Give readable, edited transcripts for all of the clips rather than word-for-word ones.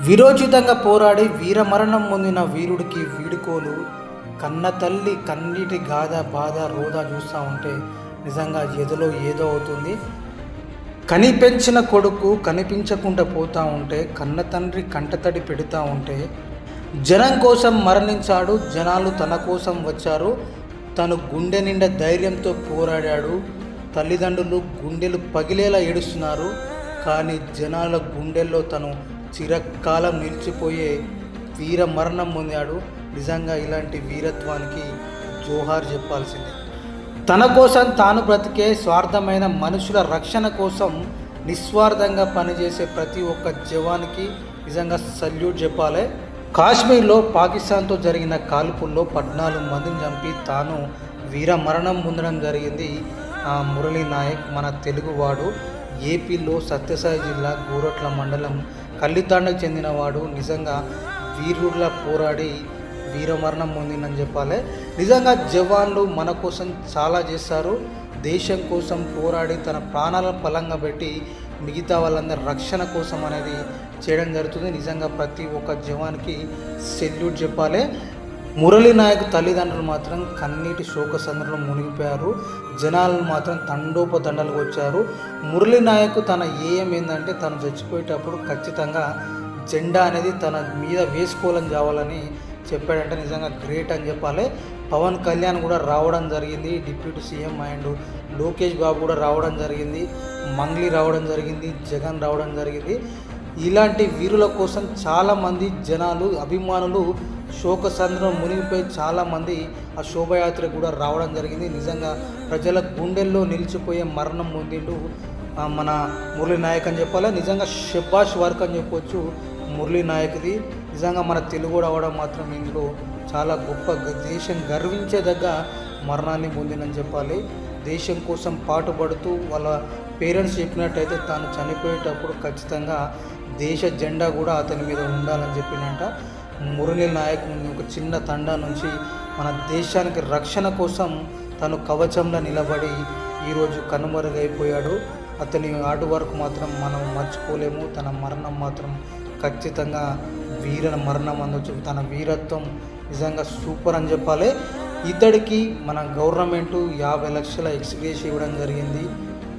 విరోచితంగా పోరాడి వీరమరణం పొందిన వీరుడికి వీడుకోలు. కన్న తల్లి కన్నీటి గాథ బాధ రోదా చూస్తూ ఉంటే నిజంగా ఎదలో ఏదో అవుతుంది. కనిపెంచిన కొడుకు కనిపించకుండా పోతూ ఉంటే, కన్న తండ్రి కంటతడి పెడుతూ ఉంటే, జనం కోసం మరణించాడు, జనాలు తన కోసం వచ్చారు, తను గుండె నిండా ధైర్యంతో పోరాడాడు. తల్లిదండ్రులు గుండెలు పగిలేలా ఏడుస్తున్నారు, కానీ జనాల గుండెల్లో తను చిరకాలం నిలిచిపోయే వీర మరణం పొందాడు. నిజంగా ఇలాంటి వీరత్వానికి జోహార్ చెప్పాల్సిందే. తన కోసం తాను బ్రతికే స్వార్థమైన మనుషుల రక్షణ కోసం నిస్వార్థంగా పనిచేసే ప్రతి ఒక్క జవాన్కి నిజంగా సల్యూట్ చెప్పాలి. కాశ్మీర్లో పాకిస్తాన్తో జరిగిన కాల్పుల్లో 14 మందిని చంపి తాను వీర మరణం పొందడం జరిగింది. మురళీ నాయక్ మన తెలుగువాడు. ఏపీలో సత్యసాయి జిల్లా గోరట్ల మండలం కల్లితాండకు చెందినవాడు. నిజంగా వీరుడిలా పోరాడి వీరమరణం పొందిందని చెప్పాలి. నిజంగా జవాన్లు మన కోసం చాలా చేస్తారు. దేశం కోసం పోరాడి తన ప్రాణాలను పలంగా పెట్టి మిగతా వాళ్ళందరి రక్షణ కోసం అనేది చేయడం జరుగుతుంది. నిజంగా ప్రతి ఒక్క జవాన్కి సెల్యూట్ చెప్పాలి. మురళీ నాయక్ తల్లిదండ్రులు మాత్రం కన్నీటి శోకసంద్రంలో మునిగిపోయారు. జనాలు మాత్రం తండోపతండాలకు వచ్చారు. మురళీ నాయక్ తన ఏం ఏంటంటే, తను చచ్చిపోయేటప్పుడు ఖచ్చితంగా జెండా అనేది తన మీద వేసుకోవాలని కావాలని చెప్పాడంటే నిజంగా గ్రేట్ అని చెప్పాలి. పవన్ కళ్యాణ్ కూడా రావడం జరిగింది, deputy CM, and Lokesh Babu కూడా రావడం జరిగింది, మంగ్లీ రావడం జరిగింది, జగన్ రావడం జరిగింది. ఇలాంటి వీరుల కోసం చాలామంది జనాలు అభిమానులు శోకసంద్రం మునిగిపోయి చాలామంది ఆ శోభయాత్ర కూడా రావడం జరిగింది. నిజంగా ప్రజల గుండెల్లో నిలిచిపోయే మరణం పొందిండు మన మురళీ నాయక్ అని చెప్పాలి. నిజంగా షబాష్ వర్క్ అని చెప్పొచ్చు మురళీ నాయక్ది. నిజంగా మన తెలుగు రావడం మాత్రం ఇందులో చాలా గొప్ప, దేశం గర్వించేదగ్గ మరణాన్ని పొందిందని చెప్పాలి. దేశం కోసం పాటుపడుతూ వాళ్ళ పేరెంట్స్ చెప్పినట్టయితే తాను చనిపోయేటప్పుడు ఖచ్చితంగా దేశ జెండా కూడా అతని మీద ఉండాలని చెప్పినట్ట. మురళీ నాయక్ ఒక చిన్న తండా నుంచి మన దేశానికి రక్షణ కోసం తను కవచంలో నిలబడి ఈరోజు కనుమరుగైపోయాడు. అతని ఆటు వరకు మాత్రం మనం మర్చిపోలేము. తన మరణం మాత్రం ఖచ్చితంగా వీర మరణం అనొచ్చు. తన వీరత్వం నిజంగా సూపర్ అని చెప్పాలి. ఇతడికి మన గవర్నమెంటు 50 లక్షల ఎక్స్గ్రేషియా ఇవ్వడం జరిగింది.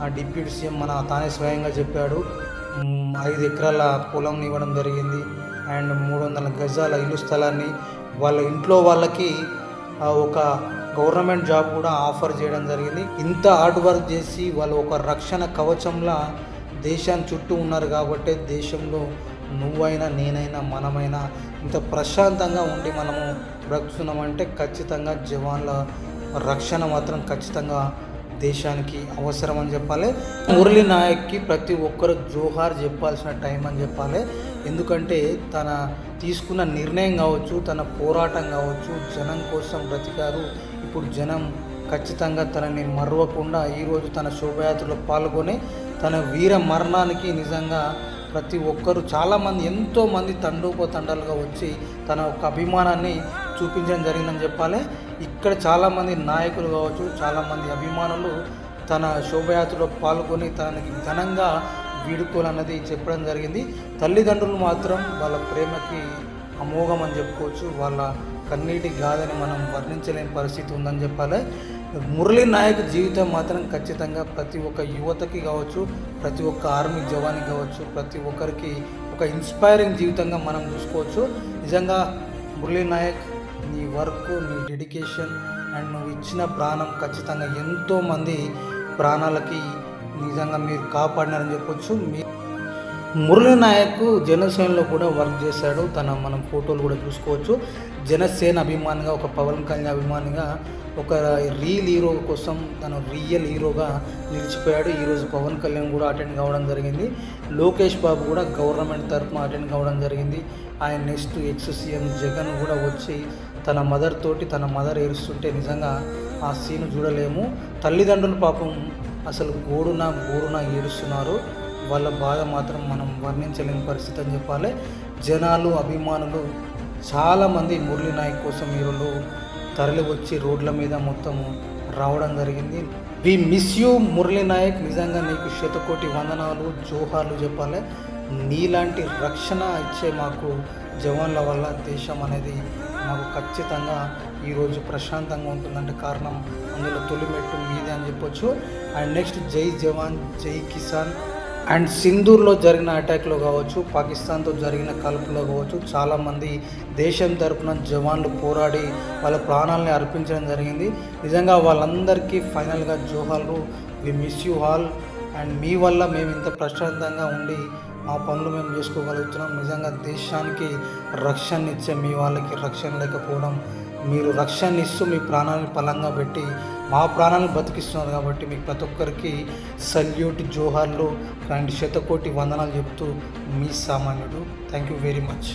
ఆ డిప్యూటీ సీఎం మన తానే స్వయంగా చెప్పాడు. 5 ఎకరాల పొలం ఇవ్వడం జరిగింది, అండ్ 300 గజాల ఇల్లు స్థలాన్ని వాళ్ళ ఇంట్లో వాళ్ళకి ఒక గవర్నమెంట్ జాబ్ కూడా ఆఫర్ చేయడం జరిగింది. ఇంత హార్డ్ వర్క్ చేసి వాళ్ళు ఒక రక్షణ కవచంలా దేశాన్ని చుట్టూ ఉన్నారు కాబట్టి దేశంలో నువ్వైనా నేనైనా మనమైనా ఇంత ప్రశాంతంగా ఉండి మనము బ్రతుకుతున్నామంటే ఖచ్చితంగా జవాన్ల రక్షణ మాత్రం ఖచ్చితంగా దేశానికి అవసరం అని చెప్పాలి. మురళీ నాయక్కి ప్రతి ఒక్కరు జోహార్ చెప్పాల్సిన టైం అని చెప్పాలి. ఎందుకంటే తన తీసుకున్న నిర్ణయం కావచ్చు, తన పోరాటం కావచ్చు, జనం కోసం బ్రతికారు. ఇప్పుడు జనం ఖచ్చితంగా తనని మర్వకుండా ఈరోజు తన శోభయాత్రలో పాల్గొని తన వీర మరణానికి నిజంగా ప్రతి ఒక్కరు చాలామంది ఎంతోమంది తండోపతండాలుగా వచ్చి తన ఒక అభిమానాన్ని చూపించడం జరిగిందని చెప్పాలి. ఇక్కడ చాలామంది నాయకులు కావచ్చు, చాలామంది అభిమానులు తన శోభయాత్రలో పాల్గొని తనకి ఘనంగా వీడుకోవాలన్నది చెప్పడం జరిగింది. తల్లిదండ్రులు మాత్రం వాళ్ళ ప్రేమకి అమోఘం అని చెప్పుకోవచ్చు. వాళ్ళ కన్నీటి గాథని మనం వర్ణించలేని పరిస్థితి ఉందని చెప్పాలి. మురళీ నాయక్ జీవితం మాత్రం ఖచ్చితంగా ప్రతి ఒక్క యువతకి కావచ్చు, ప్రతి ఒక్క ఆర్మీ జవాన్కి కావచ్చు, ప్రతి ఒక్కరికి ఒక ఇన్స్పైరింగ్ జీవితంగా మనం చూసుకోవచ్చు. నిజంగా మురళీ నాయక్, నీ వర్క్, నీ డెడికేషన్ అండ్ నువ్వు ఇచ్చిన ప్రాణం ఖచ్చితంగా ఎంతోమంది ప్రాణాలకి నిజంగా మీరు కాపాడినారని చెప్పొచ్చు. మురళీ నాయక్ జనసేనలో కూడా వర్క్ చేశాడు. మనం ఫోటోలు కూడా చూసుకోవచ్చు. జనసేన అభిమానిగా, ఒక పవన్ కళ్యాణ్ అభిమానిగా, ఒక రియల్ హీరో కోసం తను రియల్ హీరోగా నిలిచిపోయాడు. ఈరోజు పవన్ కళ్యాణ్ కూడా అటెండ్ కావడం జరిగింది. లోకేష్ బాబు కూడా గవర్నమెంట్ తరఫున అటెండ్ కావడం జరిగింది. ఆయన నెక్స్ట్ ఎక్స్ సీఎం జగన్ కూడా వచ్చి తన మదర్ తోటి తన మదర్ ఏడుస్తుంటే నిజంగా ఆ సీన్ చూడలేము. తల్లిదండ్రులు పాపం అసలు గోడున ఏడుస్తున్నారు. వాళ్ళ బాధ మాత్రం మనం వర్ణించలేని పరిస్థితి అని చెప్పాలి. జనాలు, అభిమానులు చాలామంది మురళీ నాయక్ కోసం ఈరోజు తరలి వచ్చి రోడ్ల మీద మొత్తం రావడం జరిగింది. We miss you Murali Nayak. నిజంగా నీకు శతకోటి వందనాలు, జోహార్లు చెప్పాలి. నీలాంటి రక్షణ ఇచ్చే మాకు జవాన్ల వల్ల దేశం అనేది మాకు ఖచ్చితంగా ఈరోజు ప్రశాంతంగా ఉంటుందంటే కారణం అందులో తొలిమెట్టు మీదే అని చెప్పొచ్చు. అండ్ నెక్స్ట్ జై జవాన్ జై కిసాన్. అండ్ సింధూర్లో జరిగిన అటాక్లో కావచ్చు, పాకిస్తాన్తో జరిగిన కలుపులో కావచ్చు, చాలామంది దేశం తరపున జవాన్లు పోరాడి వాళ్ళ ప్రాణాలని అర్పించడం జరిగింది. నిజంగా వాళ్ళందరికీ ఫైనల్గా జోహార్లు. We miss you all. And మీ వల్ల మేము ఇంత ప్రశాంతంగా ఉండి మా పనులు మేము చేసుకోగలుగుతున్నాం. నిజంగా దేశానికి రక్షణ ఇచ్చే మీ వాళ్ళకి రక్షణ లేకపోవడం, మీరు రక్షణ ఇస్తూ మీ ప్రాణాలను పలంగా పెట్టి మా ప్రాణాలను బతికిస్తున్నారు కాబట్టి మీకు ప్రతి ఒక్కరికి సల్యూట్, జోహార్లు అండ్ శతకోటి వందనాలు చెప్తూ మీ సామాన్యుడు. Thank you very much.